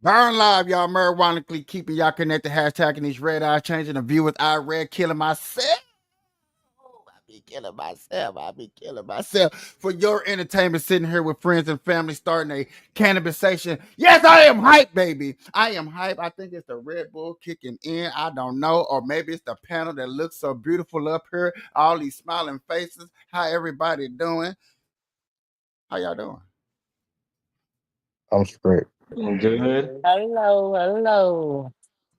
Burn live, y'all. Marijuanically keeping y'all connected. Hashtagging these red eyes, changing the viewers. I red, killing myself. I be killing myself. I be killing myself for your entertainment. Sitting here with friends and family, starting a cannabisation. Yes, I am hype, baby. I am hype. I think it's the Red Bull kicking in. I don't know, or maybe it's the panel that looks so beautiful up here. All these smiling faces. How everybody doing? How y'all doing? I'm straight. Doing good. Hello, hello.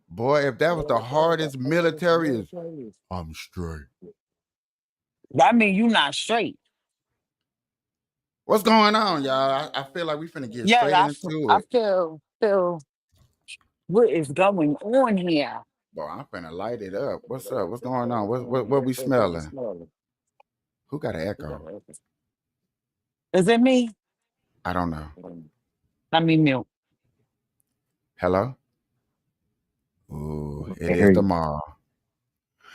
Boy, if that was the hardest military, is I'm straight. That mean you not straight. What's going on, y'all? I feel like we finna get Yeah, straight into I it. feel what is going on here. Boy, I'm finna light it up. What's up? What's going on? What we smelling? Who got an echo? Is it me? I don't know. Let me mute. Hello? Ooh, it I is hear you. tomorrow.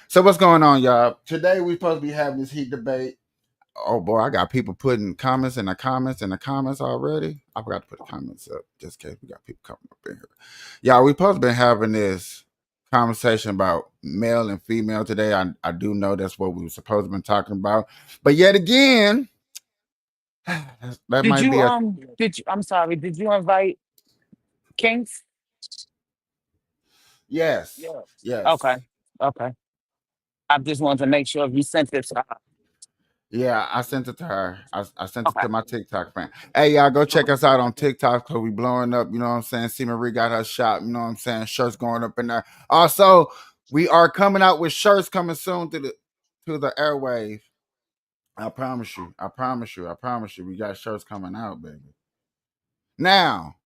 So what's going on, y'all? Today we supposed to be having this heat debate. Oh boy, I got people putting comments in the comments already. I forgot to put the comments up just in case we got people coming up in here. Y'all, we supposed to be having this conversation about male and female today. I do know that's what we were supposed to be talking about. But yet again, that Did might you be a I'm sorry, did you invite Kings? yes. Yeah. Okay. Yes. Okay. I just wanted to make sure if you sent this to her. Yeah, I sent it to her. I sent it Okay. to my TikTok friend. Hey, y'all, go check us out on TikTok because we blowing up. You know what I'm saying? C. Marie got her shot. You know what I'm saying? Shirts going up in there. Also, we are coming out with shirts coming soon to the airwave. I promise you. I promise you. I promise you. We got shirts coming out, baby. Now,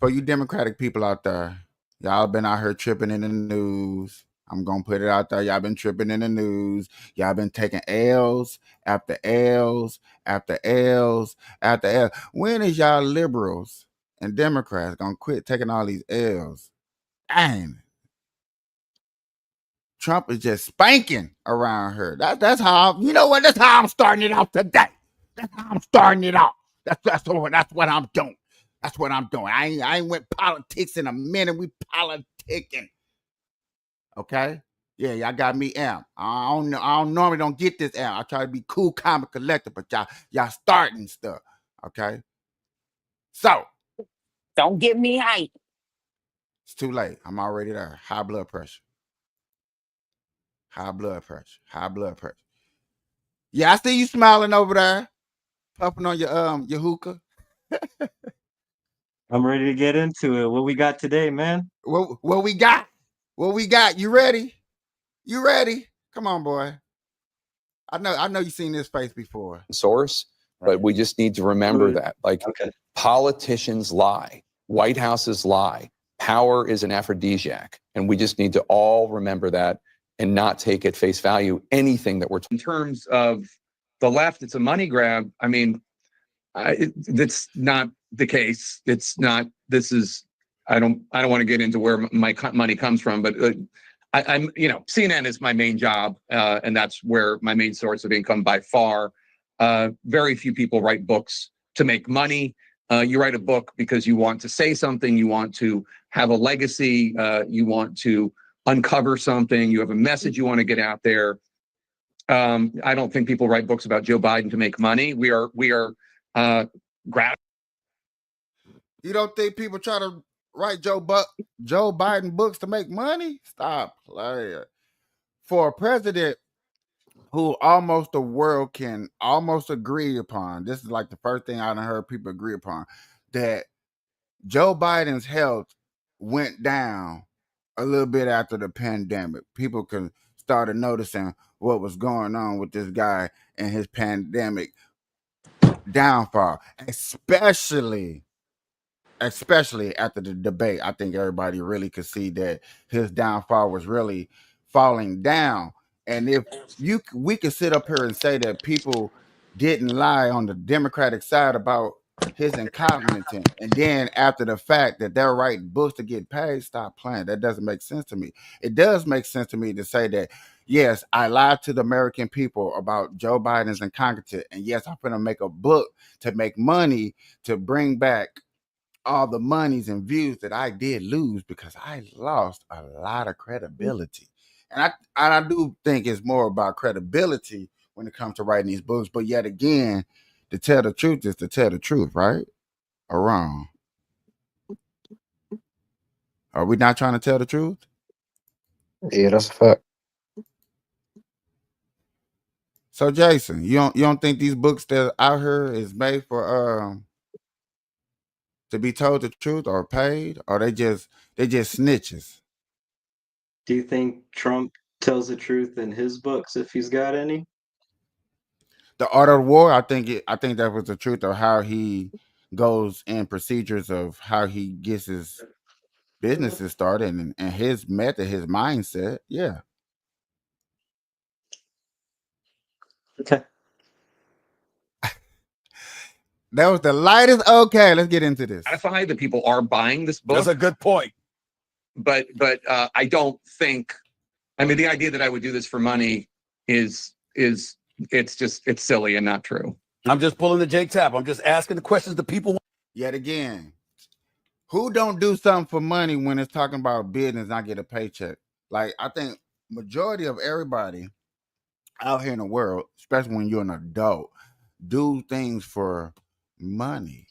for you Democratic people out there, y'all been out here tripping in the news. I'm gonna put it out there. Y'all been tripping in the news. Y'all been taking L's after L's after L's after L's. When is y'all liberals and Democrats gonna quit taking all these L's? Dang, Trump is just spanking around here. That's how you know what? That's how I'm starting it off today. That's how I'm starting it off. That's what I'm doing. That's what I'm doing. I ain't went politics in a minute. We politicking. Okay? Yeah, y'all got me amp. I don't normally don't get this amp. I try to be cool, calm, and collected, but y'all starting stuff. Okay? So Don't get me hype. it's too late. I'm already there. High blood pressure. High blood pressure. High blood pressure. Yeah, I see you smiling over there, puffing on your hookah. I'm ready to get into it. What we got today, man? What we got? What we got? You ready? You ready? Come on, boy. I know you seen this face before. Source, but we just need to remember that. Like, Okay. politicians lie, White Houses lie, power is an aphrodisiac, and we just need to all remember that and not take at face value anything that we're In terms of the left, it's a money grab. I mean, that's not the case. It's not. This is. I don't want to get into where my money comes from, but I'm. CNN is my main job, and that's where my main source of income by far. Very few people write books to make money. You write a book because you want to say something, you want to have a legacy, you want to uncover something, you have a message you want to get out there. I don't think people write books about Joe Biden to make money. We are grad. You don't think people try to write Joe Biden books to make money? Stop playing. For a president who almost the world can almost agree upon, this is like the first thing I done heard people agree upon, that Joe Biden's health went down a little bit after the pandemic. People can started noticing what was going on with this guy and his pandemic downfall, especially after the debate. I think everybody really could see that his downfall was really falling down. And if we could sit up here and say that people didn't lie on the Democratic side about his incompetence, and then after the fact that they're writing books to get paid, stop playing. That doesn't make sense to me. It does make sense to me to say that yes, I lied to the American people about Joe Biden's incompetence, and yes, I'm going to make a book to make money to bring back all the monies and views that I did lose because I lost a lot of credibility. And I do think it's more about credibility when it comes to writing these books. But yet again, to tell the truth is to tell the truth, right? Or wrong? Are we not trying to tell the truth? Yeah, that's a fact. So Jason, you don't think these books that out here is made for to be told the truth or paid, or they just snitches? Do you think Trump tells the truth in his books if he's got any? The Art of War, I think that was the truth of how he goes in procedures of how he gets his businesses started and his method, his mindset. Yeah. Okay. That was the lightest. Okay, let's get into this. Gratify that people are buying this book. That's a good point. But I don't think. I mean, the idea that I would do this for money is it's silly and not true. I'm just pulling the Jake Tap. I'm just asking the questions the people want. Yet again, who don't do something for money when it's talking about business and I get a paycheck? Like, I think majority of everybody out here in the world, especially when you're an adult, do things for money.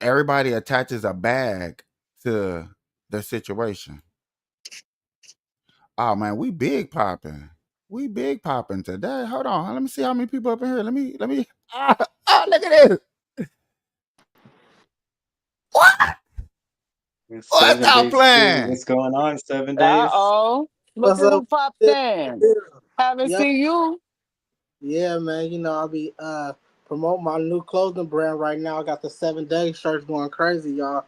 Everybody attaches a bag to their situation. Oh man, we big popping. We big popping today. Hold on. Let me see how many people up in here. Let me look at this. What? Seven Stop Days playing. What's going on? 7 days. Uh-oh. Look What's at who up? popped in. Haven't Yep. seen you. Yeah, man. You know, I'll be promoting my new clothing brand right now. I got the 7 day shirts going crazy, y'all.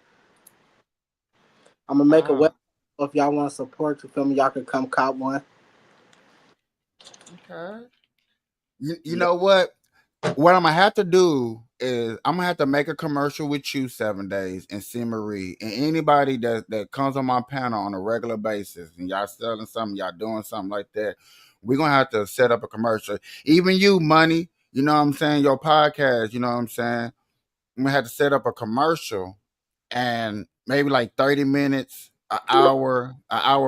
I'm gonna make a website. If y'all want to support, you feel me? Y'all can come cop one. Okay. You know what? What I'm gonna have to do is I'm gonna have to make a commercial with you 7 days and see Marie and anybody that comes on my panel on a regular basis and y'all selling something, y'all doing something like that. We're gonna have to set up a commercial. Even you, Money, you know what I'm saying? Your podcast, you know what I'm saying? I'm gonna have to set up a commercial and maybe like 30 minutes, an hour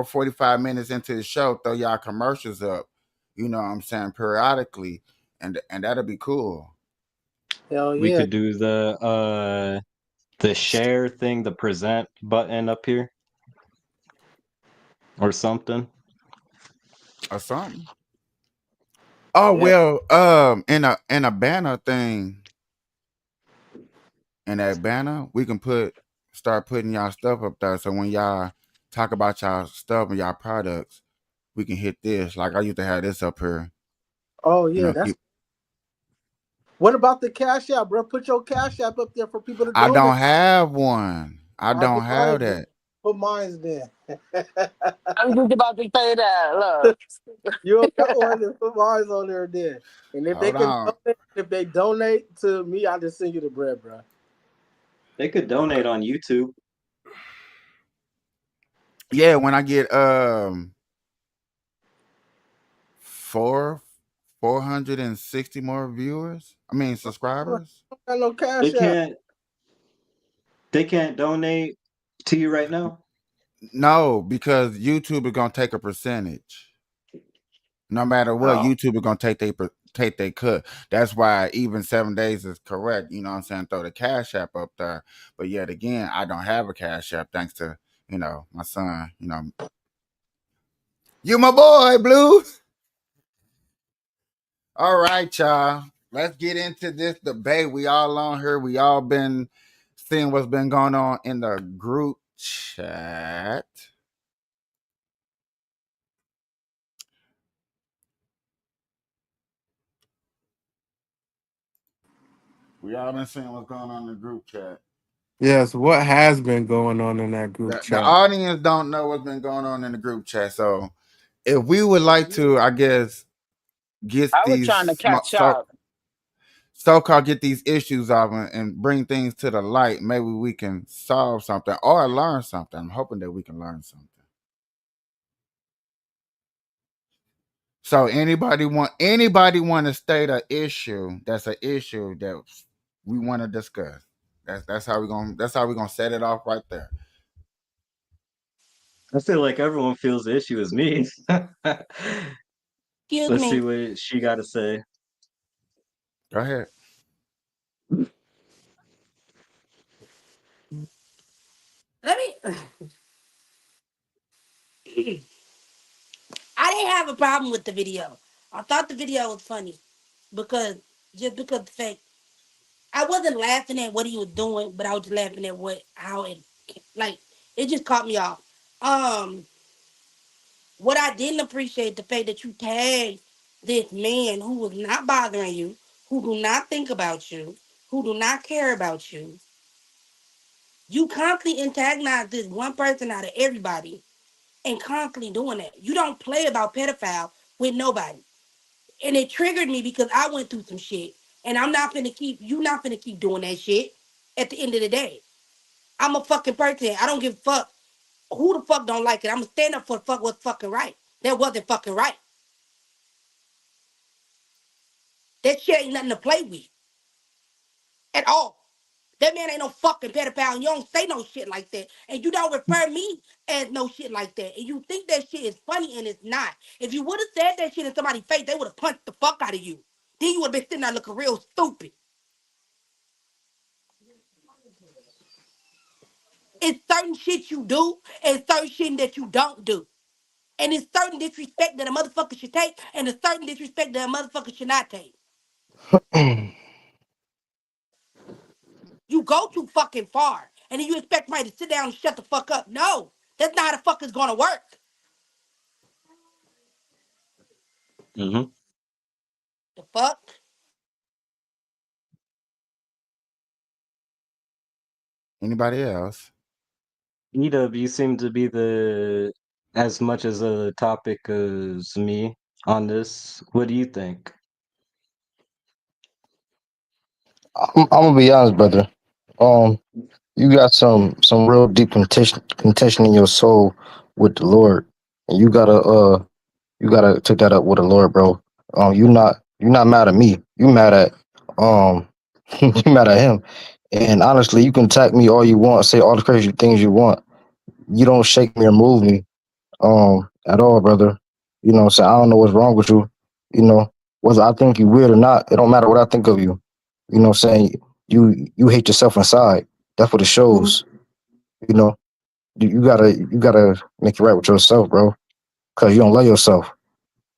45 minutes into the show, throw y'all commercials up, you know what I'm saying, periodically, and that'll be cool. Hell We yeah. could do the share thing, the present button up here. Or something. Or something. Oh Yeah. well, in a banner thing, in that banner, we can start putting y'all stuff up there. So when y'all talk about y'all stuff and y'all products, we can hit this. Like I used to have this up here. Oh You yeah, know, that's. What about the Cash App, bro? Put your Cash App up there for people to I donate. don't have one. I I'll don't put have mine that. Put mine then. I was just about to say that. Look. You don't got one, then put mine on there then. And if Hold on. if they donate to me, I'll just send you the bread, bro. They could donate on YouTube. Yeah, when I get 460 more viewers. I mean subscribers. I got no Cash App. They can't donate to you right now. No, because YouTube is gonna take a percentage. No matter what, YouTube is gonna take their cut. That's why even 7 days is correct. You know what I'm saying? Throw the Cash App up there. But yet again, I don't have a Cash App thanks to, my son, You my boy, Blue. All right, y'all. Let's get into this debate. We all on here. We all been seeing what's been going on in the group chat. We all been seeing what's going on in the group chat. Yes, what has been going on in that group The chat? audience don't know what's been going on in the group chat. So if we would like to, I guess, get I was these trying to catch up. so-called get these issues off and bring things to the light, maybe we can solve something or learn something. I'm hoping that we can learn something. So anybody want to state an issue that's an issue that we want to discuss? That's how we're gonna set it off right there. I feel like everyone feels the issue is me. Excuse Let's see me. what she got to say. Go ahead. Let me. I didn't have a problem with the video. I thought the video was funny because because the fact I wasn't laughing at what he was doing, but I was just laughing at how it like it just caught me off. Um, what I didn't appreciate the fact that you tagged this man who was not bothering you, who do not think about you, who do not care about you. You constantly antagonize this one person out of everybody and constantly doing that. You don't play about pedophile with nobody. And it triggered me because I went through some shit. And I'm not finna keep you not finna keep doing that shit at the end of the day. I'm a fucking person. I don't give a fuck who the fuck don't like it. I'm gonna stand up for the fuck what's fucking right. That wasn't fucking right. That shit ain't nothing to play with at all. That man ain't no fucking pedophile. And you don't say no shit like that. And you don't refer me as no shit like that. And you think that shit is funny and it's not. If you would have said that shit in somebody's face, they would have punched the fuck out of you. Then you would have been sitting there looking real stupid. It's certain shit you do and certain shit that you don't do. And it's certain disrespect that a motherfucker should take and a certain disrespect that a motherfucker should not take. You go too fucking far. And then you expect somebody to sit down and shut the fuck up. No, that's not how the fuck it's gonna work. Mm-hmm. The fuck? Anybody else? Edub, you seem to be as much as a topic as me on this. What do you think? I'm gonna be honest, brother. You got some real deep contention in your soul with the Lord, and you gotta take that up with the Lord, bro. You're not mad at me. You mad at you mad at him. And honestly, you can attack me all you want, say all the crazy things you want. You don't shake me or move me at all, brother. You know, so I don't know what's wrong with you. You know, whether I think you weird or not, it don't matter what I think of you. You know what I'm saying? You hate yourself inside. That's what it shows. You know, you gotta make it right with yourself, bro. Cause you don't love yourself.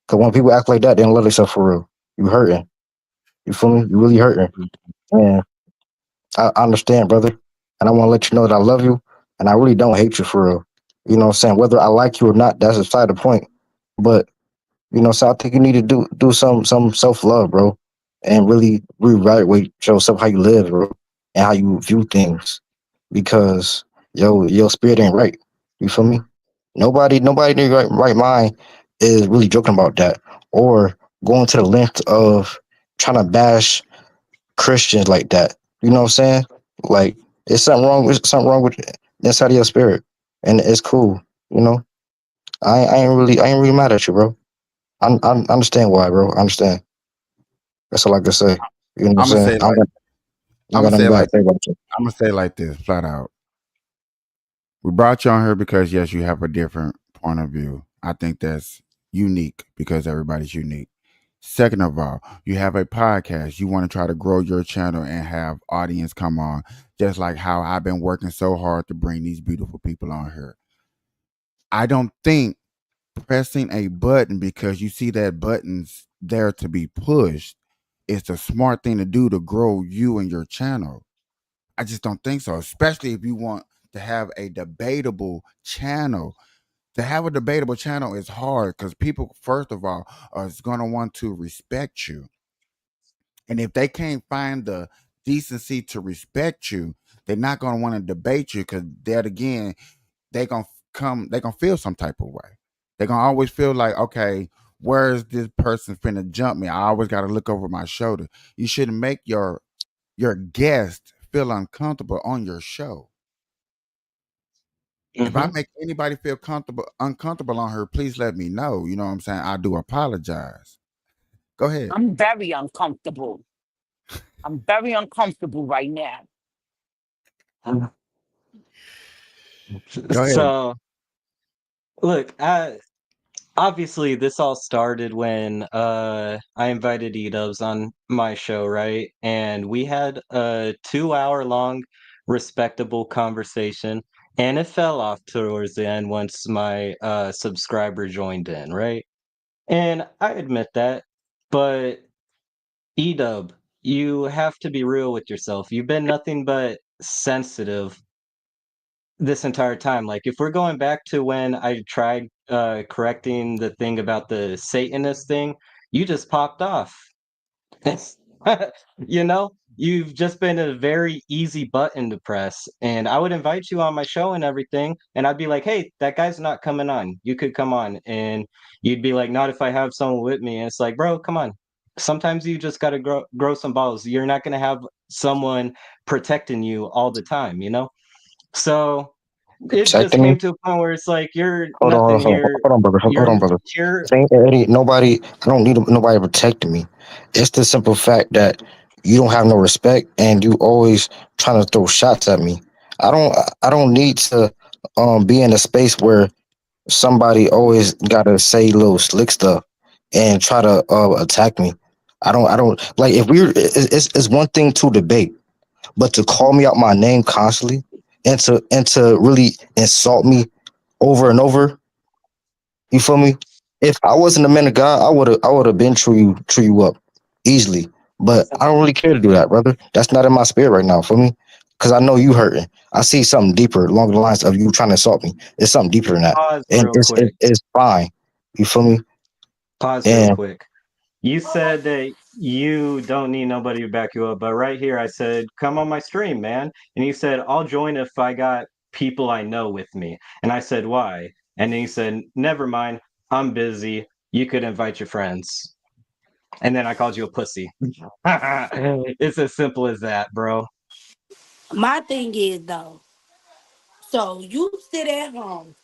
Cause when people act like that, they don't love themselves for real. You hurting. You feel me? You really hurting. And I understand, brother. And I want to let you know that I love you and I really don't hate you for real. You know what I'm saying? Whether I like you or not, that's beside the point. But you know, so I think you need to do some self love, bro, and really reevaluate yourself how you live, bro, and how you view things, because your spirit ain't right. You feel me? Nobody in their right mind is really joking about that or going to the length of trying to bash Christians like that. You know what I'm saying? Like it's something wrong with the inside of your spirit, and it's cool. You know, I ain't really mad at you, bro. I understand why, bro. I understand. That's all I can say. You know what I'm I'm gonna saying? say like I I'm got gonna say nothing it bad like to say about you. I'm gonna say it like this, flat out. We brought you on here because yes, you have a different point of view. I think that's unique because everybody's unique. Second of all, you have a podcast. You want to try to grow your channel and have audience come on, just like how I've been working so hard to bring these beautiful people on here. I don't think pressing a button because you see that button's there to be pushed is the smart thing to do to grow you and your channel. I just don't think so, especially if you want to have a debatable channel. To have a debatable channel is hard because people, first of all, are going to want to respect you. And if they can't find the decency to respect you, they're not going to want to debate you because that again, they're going to feel some type of way. They're going to always feel like, okay, where is this person finna jump me? I always got to look over my shoulder. You shouldn't make your guest feel uncomfortable on your show. If I make anybody feel uncomfortable on her, please let me know. You know what I'm saying? I do apologize. Go ahead. I'm very uncomfortable. I'm very uncomfortable right now. Go ahead. So, look, obviously this all started when I invited E-Dubs on my show, right? And we had a 2 hour long respectable conversation, and it fell off towards the end once my subscriber joined in, right? And I admit that, but E-Dub, you have to be real with yourself. You've been nothing but sensitive this entire time. Like, if we're going back to when I tried correcting the thing about the Satanist thing, you just popped off. You know, you've just been a very easy button to press. And I would invite you on my show and everything, and I'd be like, hey, that guy's not coming on. You could come on. And you'd be like, not if I have someone with me. And it's like, bro, come on. Sometimes you just got to grow some balls. You're not going to have someone protecting you all the time, you know? So it just Protecting me. came to a point where it's like you're Hold on, nothing. hold on, brother. Hold You're on, brother. you're Ain't Eddie, nobody. I don't need nobody protecting me. It's the simple fact that you don't have no respect, and you always trying to throw shots at me. I don't. I don't need to be in a space where somebody always gotta say little slick stuff and try to attack me. I don't like if we're. It's one thing to debate, but to call me out my name constantly and to really insult me over and over. You feel me? If I wasn't a man of God, I would have been true you up easily. But I don't really care to do that, brother. That's not in my spirit right now. For me, because I know you hurting. I see something deeper along the lines of you trying to insult me. It's something deeper than that, pause and real quick. it's fine. You feel me? Pause real And quick. You said that you don't need nobody to back you up, but right here I said, come on my stream, man. And you said, I'll join if I got people I know with me. And I said, why? And then you said, never mind, I'm busy. You could invite your friends. And then I called you a pussy. It's as simple as that, bro. My thing is though, so you sit at home,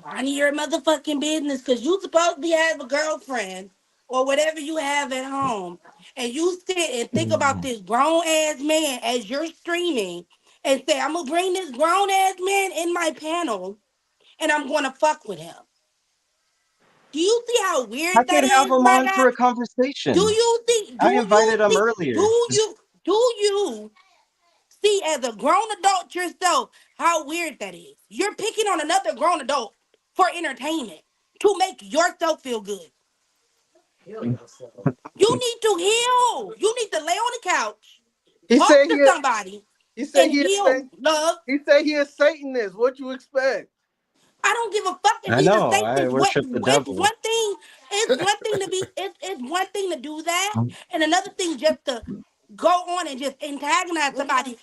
minding your motherfucking business, because you supposed to be have a girlfriend or whatever you have at home, and you sit and think about this grown ass man as you're streaming and say, I'm gonna bring this grown ass man in my panel and I'm gonna fuck with him. Do you see how I weird that could have is, him my on guy? for a conversation. I invited him earlier. Do you see as a grown adult yourself how weird that is? You're picking on another grown adult for entertainment to make yourself feel good. You need to heal. You need to lay on the couch, He talk said to he somebody, he said and he is heal, love. he said he is Satanist. What you expect? I don't give a fuck if I he's a know, I Satanist. What worship the it's devil. one thing. It's one thing to be. It's one thing to do that, and another thing just to go on and just antagonize somebody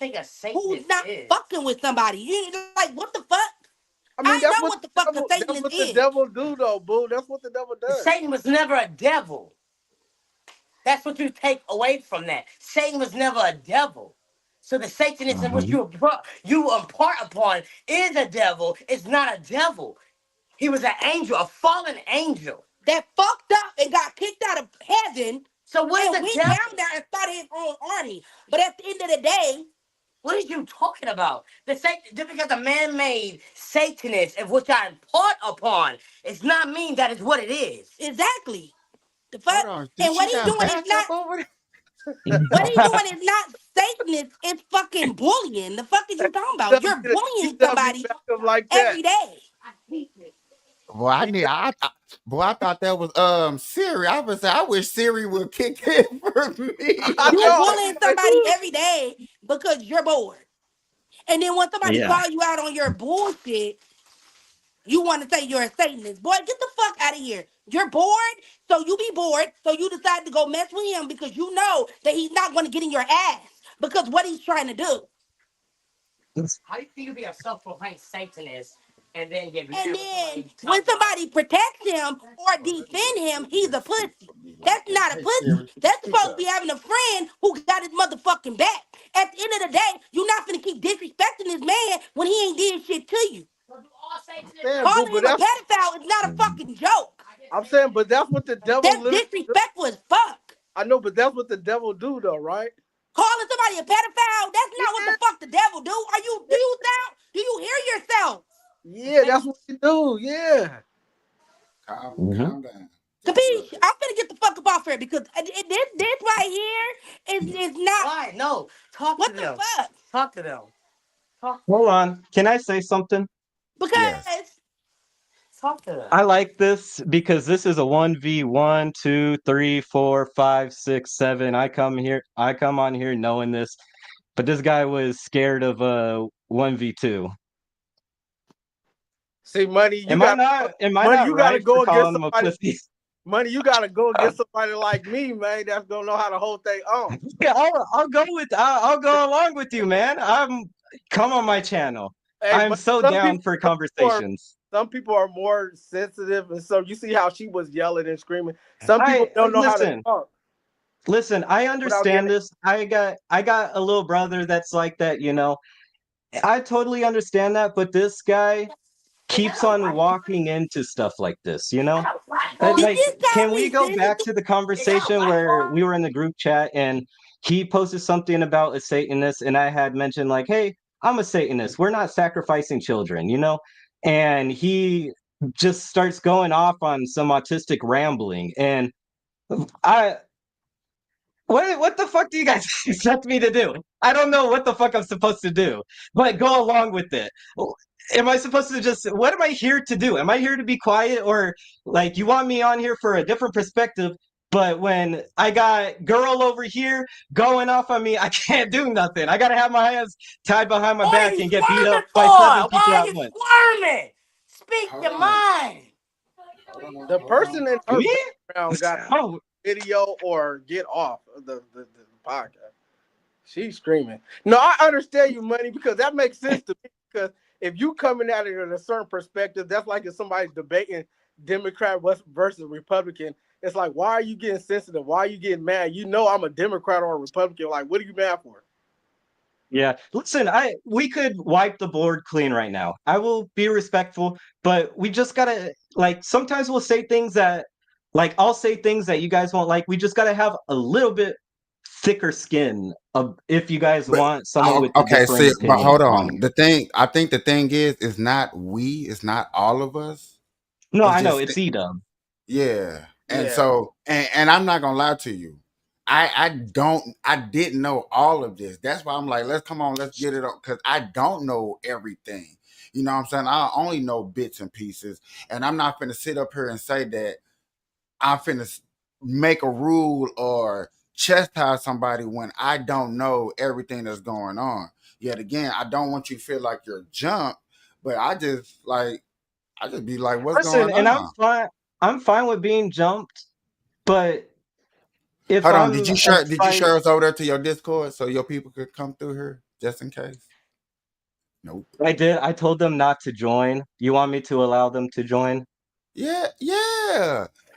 who's not fucking with somebody. You like what the fuck? I mean, I know what the fuck a that's Satanist what the is. devil do, though, boo. That's what the devil does. Satan was never a devil. That's what you take away from that. Satan was never a devil. So the Satanism which you impart upon is a devil. It's not a devil. He was an angel, a fallen angel. That fucked up and got kicked out of heaven. So what is and the went devil? down there and started his own army. But at the end of the day, What are you talking about? Just because a man made Satanist, of which I impart upon, it's not mean that is what it is. exactly. The Hold fuck. on. Do And she what he's got doing is backup not. over there? What he's doing is not Satanist. It's fucking bullying. The fuck is you talking about? You're He bullying does be somebody back up like that. every day. Boy, I thought that was Siri. I was I wish Siri would kick in for me. I You Like, know. I bullying was like, somebody every day because you're bored. And then when somebody Yeah. call you out on your bullshit, you want to say you're a Satanist. Boy, get the fuck out of here. You're bored, so you be bored, so you decide to go mess with him because you know that he's not going to get in your ass because what he's trying to do. How do you be a self-proclaimed Satanist and then get mad And with then somebody when somebody protects him or defend him, he's a pussy. That's not a hey pussy. Siri, That's speak supposed to up. be having a friend who got his motherfucking back. At the end of the day, you're not gonna keep disrespecting this man when he ain't did shit to you. saying, boo, Calling but him a pedophile is not a fucking joke. I'm saying, but that's what the devil That's literally. disrespectful as fuck. I know, but that's what the devil do, though, right? Calling somebody a pedophile, that's not what the fuck the devil do. Do you hear yourself? Yeah, that's what you do. Yeah. Calm down. Capiche? I'm finna get the fuck up off here because this right here is not. Why? No. Talk What to the them. fuck? Talk to them. Hold on. Can I say something? Because Yes. Talk to them. I like this because this is a 1v1, 2, 3, 4, 5, 6, 7. I come on here knowing this, but this guy was scared of a 1v2. See, money. Am I not you gotta right go for against calling him a somebody. pussy? Money, you gotta go against somebody like me, man. That's gonna know how to hold their own. Yeah, I'll go along with you, man. Come on my channel. Hey, I'm but so down for conversations. Some people are more sensitive, and so you see how she was yelling and screaming. Some people don't know how to talk. Listen, I understand this. I got a little brother that's like that, you know. I totally understand that, but this guy keeps on walking into stuff like this, you know? Like, can we go back to the conversation where we were in the group chat and he posted something about a Satanist and I had mentioned like, hey, I'm a Satanist. We're not sacrificing children, you know? And he just starts going off on some autistic rambling. And what the fuck do you guys expect me to do? I don't know what the fuck I'm supposed to do, but go along with it. Am I supposed to what am I here to do? Am I here to be quiet or like you want me on here for a different perspective? But when I got girl over here going off on me, I can't do nothing. I gotta have my hands tied behind my back and get beat up by 7 people at once. Squirming? Speak your mind. The person in her Me? background got video or get off of the podcast. She's screaming. No, I understand you, money, because that makes sense to me. Because if you coming at it in a certain perspective, that's like if somebody's debating Democrat versus Republican. It's like, why are you getting sensitive? Why are you getting mad? You know I'm a Democrat or a Republican. Like, what are you mad for? Yeah, listen, we could wipe the board clean right now. I will be respectful, but we just gotta like sometimes we'll say things that like I'll say things that you guys won't like. We just gotta have a little bit thicker skin if you guys want someone with a different opinion. But hold on. I think the thing is not it's not all of us. No, I know it's Edom. Yeah. And so and I'm not gonna lie to you. I didn't know all of this. That's why I'm like, let's get it up because I don't know everything. You know what I'm saying? I only know bits and pieces. And I'm not gonna sit up here and say that I'm finna make a rule or chastise somebody when I don't know everything that's going on. Yet again, I don't want you to feel like you're jumped, but I just be like, what's going on? And I'm fine with being jumped, but if hold on, did you share us over there to your Discord so your people could come through here just in case? Nope. I did. I told them not to join. You want me to allow them to join? Yeah.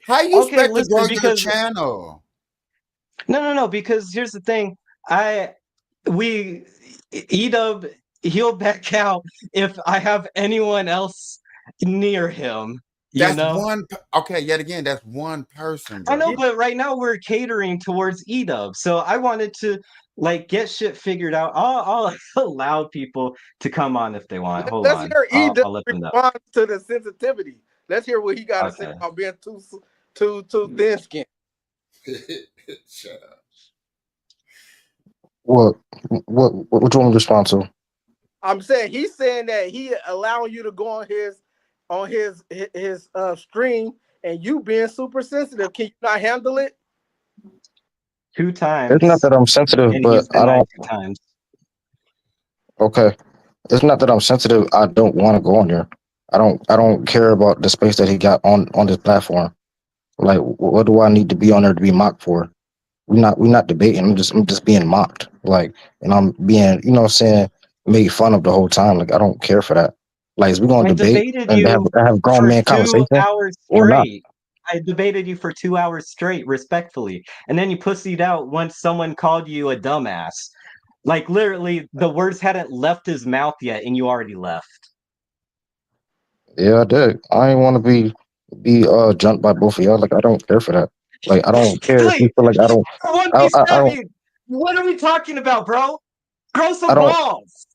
How you expect to grow your channel? No. Because here's the thing. Edub, he'll back out if I have anyone else near him. That's one. Okay, yet again, that's one person. Bro. I know, but right now we're catering towards Edub, so I wanted to like get shit figured out. I'll allow people to come on if they want. Hold on. Let's hear Edub respond to the sensitivity. Let's hear what he got to say about being too thin skinned. Shut up. What do you want me to respond to? I'm saying he's saying that he allowing you to go on his stream and you being super sensitive. Can you not handle it? 2 times. It's not that I'm sensitive, but I don't. 2 times. Okay, it's not that I'm sensitive. I don't want to go on there. I don't care about the space that he got on this platform. Like, what do I need to be on there to be mocked for? We're not debating. I'm just being mocked. Like, and I'm being, you know what I'm saying, made fun of the whole time. Like, I don't care for that. Like, is we gonna debate and have grown man conversation? 2 hours or not? I debated you for 2 hours straight, respectfully, and then you pussied out once someone called you a dumbass. Like literally, the words hadn't left his mouth yet, and you already left. Yeah, I did. I ain't want to be jumped by both of y'all. Like, I don't care for that. Like, I don't care if you feel like I don't. What are we talking about, bro? Grow some I don't balls.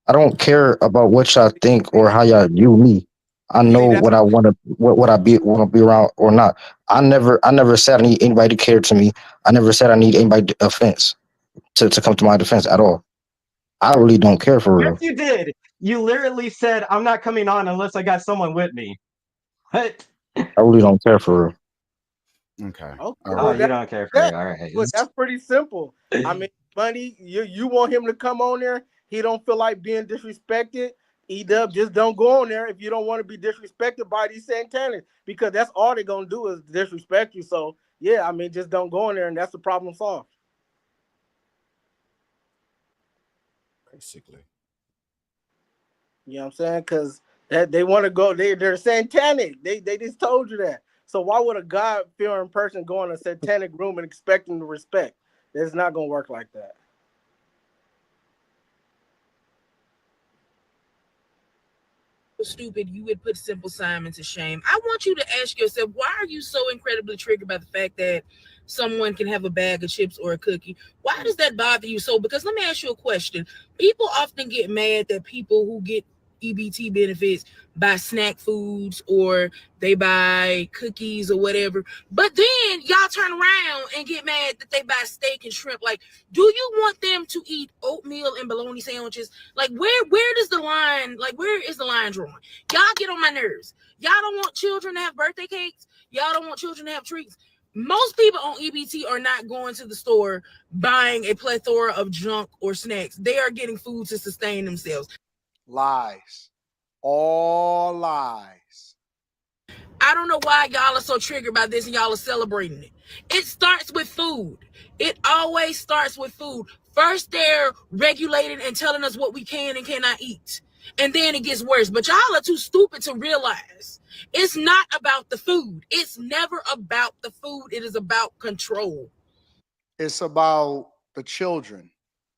I don't care about what y'all think or how y'all view me. I You know leave that. what I want to what I be want to be around or not. I never said I need anybody to care to me. I never said I need anybody offense to come to my defense at all. I really don't care for Yes, real. you did. You literally said, I'm not coming on unless I got someone with me. What? I really don't care for real. Okay. Okay, All Oh, well, right. you don't care for that, it. All right. but that's pretty simple. I mean, Money, you want him to come on there. He don't feel like being disrespected. E-Dub, just don't go on there if you don't want to be disrespected by these Santanas, because that's all they're gonna do is disrespect you. So yeah, I mean, just don't go on there, and that's the problem solved. Basically. You know what I'm saying? Because that they want to go, they're satanic. They just told you that. So why would a God-fearing person go in a satanic room and expect them to respect? It's not gonna work like that. Stupid, you would put Simple Simon to shame. I want you to ask yourself, why are you so incredibly triggered by the fact that someone can have a bag of chips or a cookie? Why does that bother you so? Because let me ask you a question. People often get mad that people who get EBT benefits buy snack foods or they buy cookies or whatever. But then y'all turn around and get mad that they buy steak and shrimp. Like, do you want them to eat oatmeal and bologna sandwiches? Like, where does the line, like, where is the line drawn? Y'all get on my nerves. Y'all don't want children to have birthday cakes. Y'all don't want children to have treats. Most people on EBT are not going to the store buying a plethora of junk or snacks. They are getting food to sustain themselves. Lies. All lies. I don't know why y'all are so triggered by this and y'all are celebrating it. It starts with food. It always starts with food. First, they're regulating and telling us what we can and cannot eat. And then it gets worse. But y'all are too stupid to realize it's not about the food. It's never about the food. It is about control. It's about the children.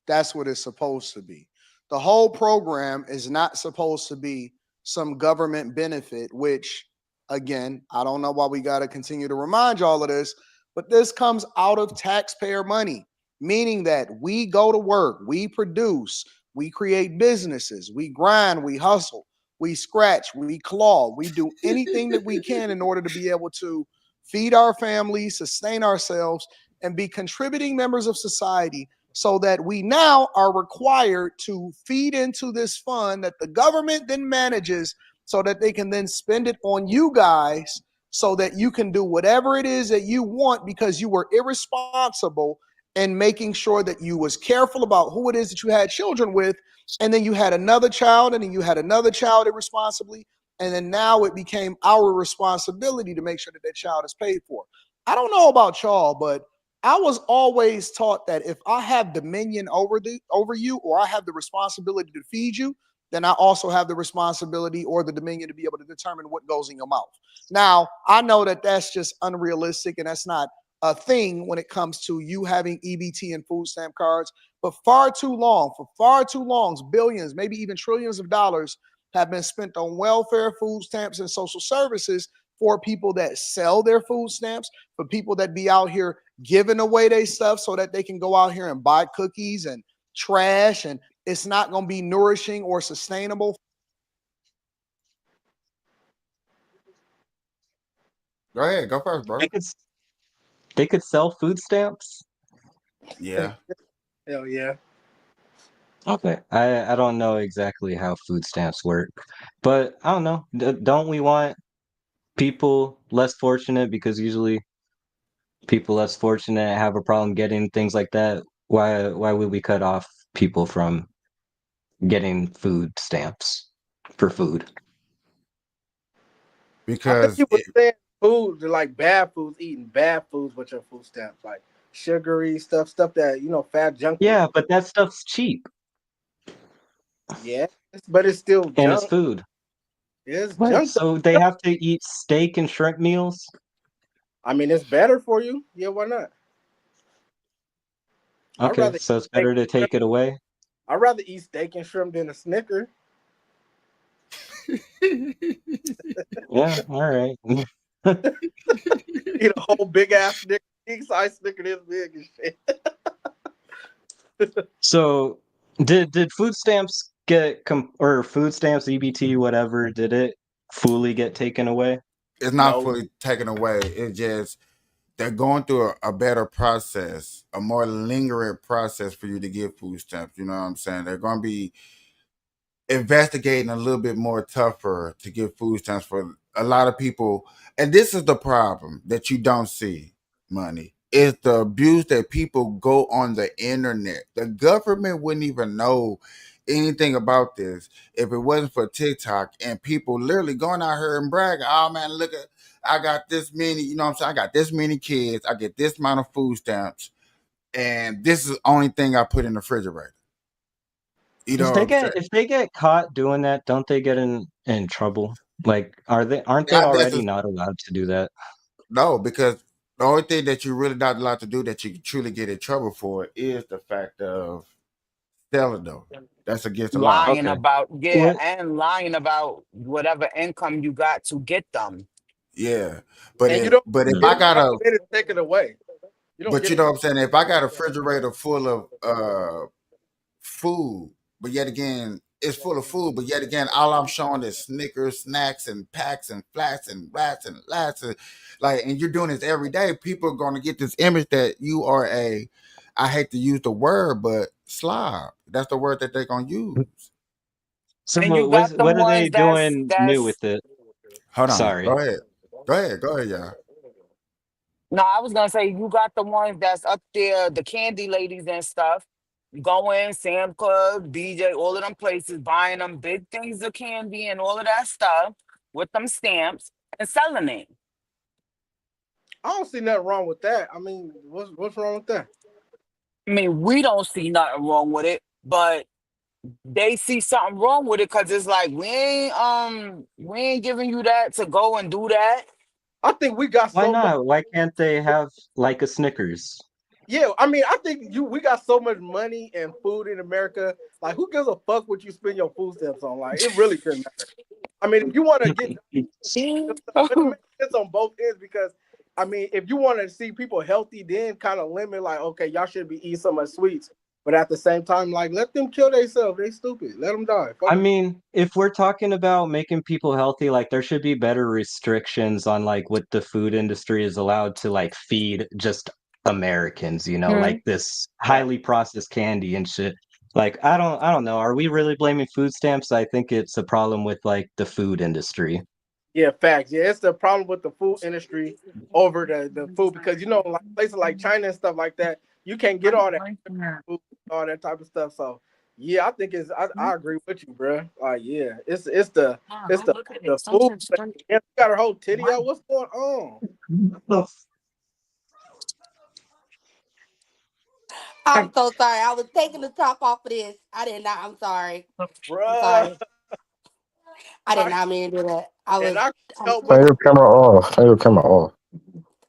That's what it's supposed to be. The whole program is not supposed to be some government benefit, which, again, I don't know why we got to continue to remind y'all of this, but this comes out of taxpayer money, meaning that we go to work, we produce, we create businesses, we grind, we hustle, we scratch, we claw, we do anything that we can in order to be able to feed our families, sustain ourselves, and be contributing members of society, so that we now are required to feed into this fund that the government then manages so that they can then spend it on you guys so that you can do whatever it is that you want because you were irresponsible in making sure that you was careful about who it is that you had children with, and then you had another child, and then you had another child irresponsibly, and then now it became our responsibility to make sure that that child is paid for. I don't know about y'all, but I was always taught that if I have dominion over you, or I have the responsibility to feed you, then I also have the responsibility or the dominion to be able to determine what goes in your mouth. Now, I know that that's just unrealistic and that's not a thing when it comes to you having EBT and food stamp cards, but for far too long, billions, maybe even trillions of dollars have been spent on welfare, food stamps, and social services for people that sell their food stamps, for people that be out here giving away their stuff so that they can go out here and buy cookies and trash, and it's not going to be nourishing or sustainable. Go ahead. Go first, bro. They could sell food stamps. Yeah. Hell yeah. Okay. I don't know exactly how food stamps work, but I don't know. Don't we want people less fortunate, because usually people less fortunate have a problem getting things like that? Why would we cut off people from getting food stamps for food? I think Because you were saying food, like bad foods, eating bad foods with your food stamps, like sugary stuff that, fat junk food. Yeah, but that stuff's cheap Yeah, but it's still and it's junk. food. It's What? junk. So they have to eat steak and shrimp meals? I mean, it's better for you. Yeah, why not? I'd Okay, rather eat so it's steak better and to shrimp. take it away. I'd rather eat steak and shrimp than a Snicker. Yeah, all right. Eat a whole big ass Snicker, king size Snicker this big and shit. So did food stamps or food stamps, EBT, whatever, did it fully get taken away? It's not No. fully taken away. It's just they're going through a better process, a more lingering process for you to get food stamps. You know what I'm saying? They're going to be investigating a little bit more tougher to get food stamps for a lot of people. And this is the problem that you don't see, money. Is the abuse that people go on the internet. The government wouldn't even know anything about this if it wasn't for TikTok and people literally going out here and bragging, oh man, look at I got this many, you know what I'm saying? I got this many kids, I get this amount of food stamps, and this is the only thing I put in the refrigerator. You know what I'm saying? If they get caught doing that, don't they get in trouble? Like, aren't they already not allowed to do that? No, because the only thing that you're really not allowed to do that you can truly get in trouble for is the fact of selling them. That's against the law. Lying Okay. about What? and lying about whatever income you got to get them. Yeah, but And you don't if get I it, got a, get it taken away. You don't but get you it. know what I'm saying, if I got a refrigerator full of food, but yet again it's full of food, but yet again all I'm showing is Snickers, snacks, and packs and flats and rats and lats, and like, and you're doing this every day. People are going to get this image that you are a, I hate to use the word, but slob. That's the word that they're going to use. So And you got them what are ones they doing new with it? Hold on, Sorry. go ahead, y'all. no, I was gonna say you got the ones that's up there, the candy ladies and stuff. Going Sam Club, BJ, all of them places, buying them big things of candy and all of that stuff with them stamps and selling it. I don't see nothing wrong with that. I mean, what's wrong with that? I mean, we don't see nothing wrong with it, but they see something wrong with it because it's like we ain't giving you that to go and do that. I think we got Why so much. not? Why can't they have like a Snickers? Yeah, I mean, I think we got so much money and food in America. Like, who gives a fuck what you spend your food stamps on? Like, it really shouldn't matter. I mean, if you want to get, but it makes sense on both ends because, I mean, if you want to see people healthy, then kind of limit, like, okay, y'all shouldn't be eating so much sweets. But at the same time, like, let them kill themselves. They stupid. Let them die. Fuck I them. mean, if we're talking about making people healthy, like there should be better restrictions on like what the food industry is allowed to like feed just Americans, you know, like this highly processed candy and shit. Like I don't know. Are we really blaming food stamps? I think it's a problem with like the food industry. Yeah, facts. Yeah, it's the problem with the food industry over the food because, you know, like places like China and stuff like that, you can't get all that food, all that type of stuff. So yeah, I think I agree with you, bro. Like, yeah, it's the food. Yeah, she got her whole titty out. What's going on? I'm so sorry. I was taking the top off of this. I did not. I'm sorry. I'm Bruh. sorry. I did not mean to do that. And I tell Turn your camera off. Turn your camera off.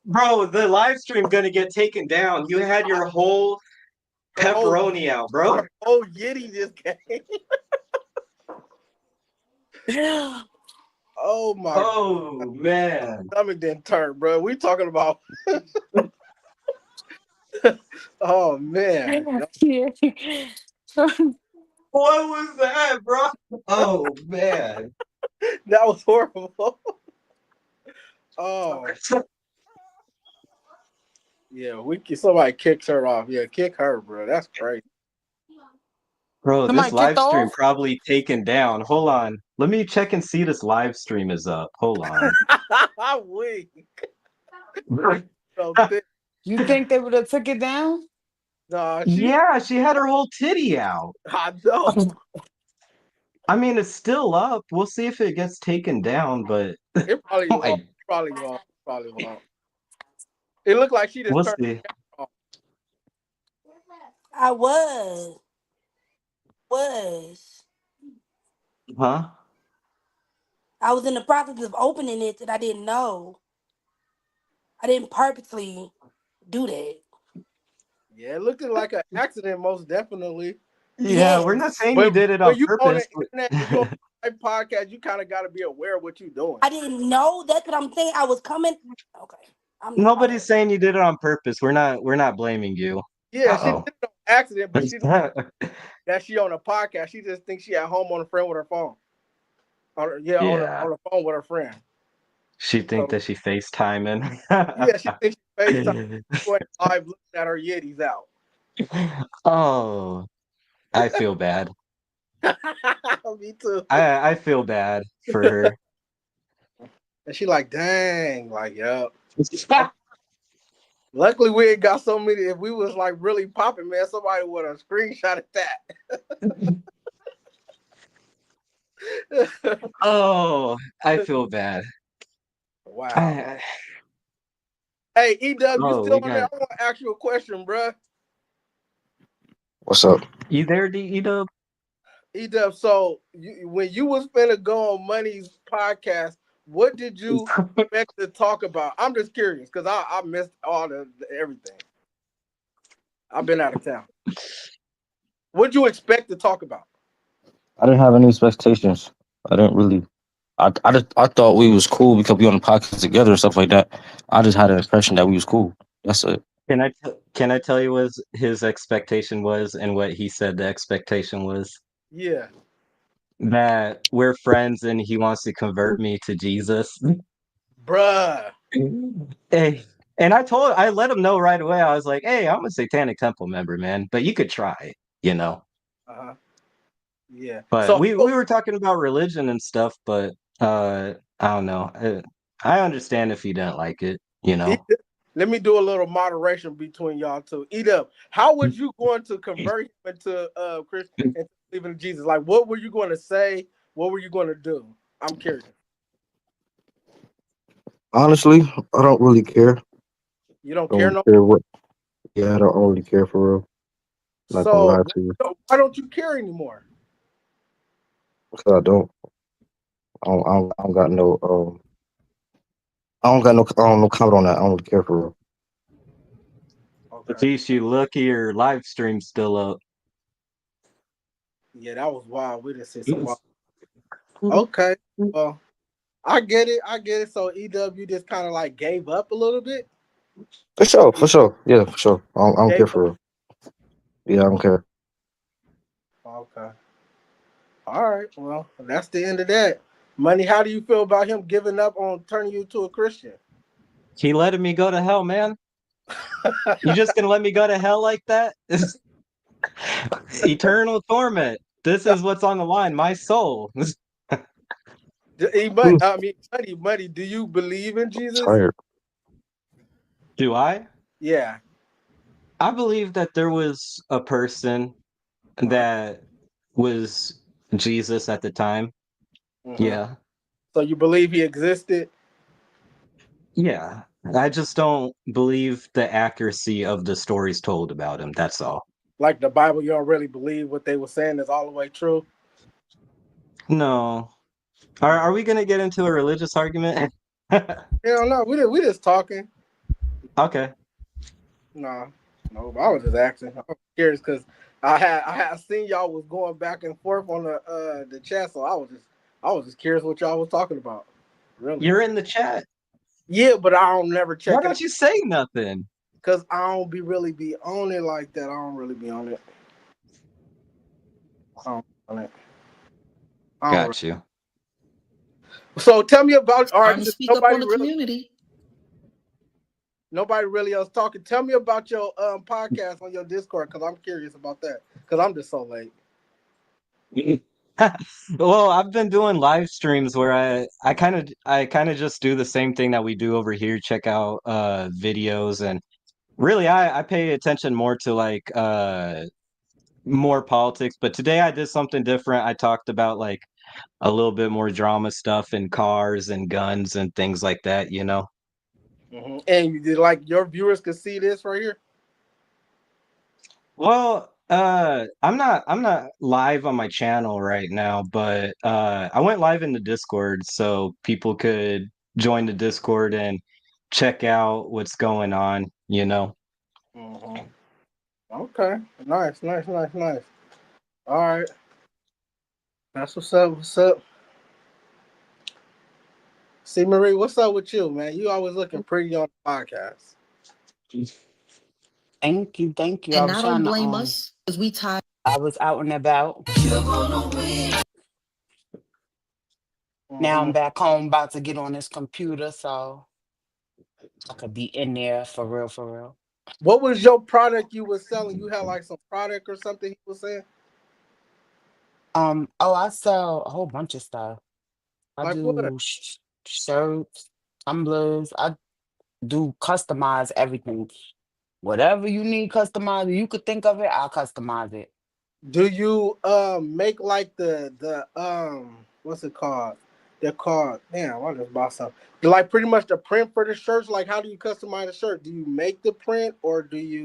Bro, the live stream gonna get taken down. You had your whole pepperoni out, bro. Her whole yitty just came. Oh my Oh man. stomach didn't turn, bro. We talking about oh man. What was that, bro? Oh man. That was horrible. Oh yeah, somebody kicked her off. Yeah, kick her, bro. That's crazy. Bro, Somebody this live kicked stream off? probably taken down. Hold on. Let me check and see this live stream is up. Hold on. I'm weak. So thick. You think they would have took it down? Nah, Yeah, she had her whole titty out. I know. I mean, it's still up. We'll see if it gets taken down, but It probably oh won't. Probably won't. It looked like she just we'll turned see. the camera off. I was. Huh? I was in the process of opening it and I didn't know. I didn't purposely do that. Yeah, it looked like an accident, most definitely. Yeah, we're not saying you did it on when you on purpose. the internet, when you on the podcast, you kind of got to be aware of what you're doing. I didn't know. That's what I'm saying. I was coming. Okay. Nobody's saying you did it on purpose. We're not blaming you. Yeah, she Uh-oh. did it on accident, but she that she on a podcast. She just thinks she at home on a friend with her phone. On Yeah. the phone with her friend. She think So that she FaceTiming. yeah, she thinks she FaceTime going live looking at her Yetis out. Oh, I feel bad. Me too. I feel bad for her. And she like, dang, like, yep. Luckily, we ain't got so many. If we was like really popping, man, somebody would have screenshotted that. Oh, I feel bad. Wow. Hey, E-Dub, you Oh, still we on there? got. I want to ask you a question, bruh. What's up? You there, D-Dub? E-Dub, so when you was finna go on Money's podcast, what did you expect to talk about? I'm just curious because I missed all the everything. I've been out of town. What'd you expect to talk about? I didn't have any expectations. I didn't really. I thought we was cool because we on the podcast together and stuff like that. I just had an impression that we was cool. That's it. Can I tell you what his expectation was and what he said the expectation was? Yeah. That we're friends and he wants to convert me to Jesus. Bruh. Hey, and I let him know right away. I was like, "Hey, I'm a Satanic Temple member, man, but you could try, you know." Uh-huh. Yeah. But So we were talking about religion and stuff, but I don't know. I understand if you don't like it, you know. let me do a little moderation between y'all two. E-Dub, how was you going to convert him into Christian and believing in Jesus? Like, what were you going to say? What were you going to do? I'm curious. Honestly, I don't really care. You don't I care don't no. care what. Yeah, I don't really care for real. Not gonna lie So to you, why don't you care anymore? because I don't. I don't got no. I don't got no. I don't no comment on that. I don't really care for real. Okay. Geez, you lucky your live stream's still up. Yeah, that was wild. We just said some wild. Okay. Well, I get it. I get it. So E-Dub, you just kind of like gave up a little bit. For sure. For sure. Yeah, for sure. I don't care for real. Yeah, I don't care. Okay. All right. Well, that's the end of that. Money, how do you feel about him giving up on turning you to a Christian? He letting me go to hell, man. You just gonna let me go to hell like that? Eternal torment. This is what's on the line. My soul. Money, do you believe in Jesus? Tired. Do I? Yeah. I believe that there was a person that was Jesus at the time. Mhm. Yeah. So you believe he existed? Yeah. I just don't believe the accuracy of the stories told about him. That's all. Like the Bible, you don't really believe what they were saying is all the way true? No. Are we gonna get into a religious argument? Hell no, we just talking. Okay. No, I was just asking. I was curious because I had seen y'all was going back and forth on the chat, so I was just curious what y'all was talking about. Really? You're in the chat. Yeah, but I don't never check Why it. don't you say nothing? Because I don't really be on it like that. I don't really be on it. I don't on it. Got you. So tell me about all right. Time to speak up on the really, community. nobody really else talking. Tell me about your podcast on your Discord because I'm curious about that. Because I'm just so late. Well, I've been doing live streams where I kind of just do the same thing that we do over here, check out videos, and really I pay attention more to like more politics, but today I did something different. I talked about like a little bit more drama stuff and cars and guns and things like that, you know. Mm-hmm. And you did like your viewers could see this right here. Well, I'm not live on my channel right now, but I went live in the Discord so people could join the Discord and check out what's going on, you know. Mm-hmm. Okay, nice. All right, that's what's up. What's up? See, Marie, what's up with you, man? You always looking pretty on the podcast. Thank you, thank you. I And was now don't trying to blame us because we tired. I was out and about. Now I'm back home about to get on this computer so I could be in there for real, for real. What was your product you was selling? You had like some product or something he was saying? Oh, I sell a whole bunch of stuff. I Like what? do shirts, tumblers. I do customize everything. Whatever you need customized, you could think of it, I'll customize it. Do you make like the what's it called? They're called damn, I just bought some. Like pretty much the print for the shirts. Like how do you customize the shirt? Do you make the print or do you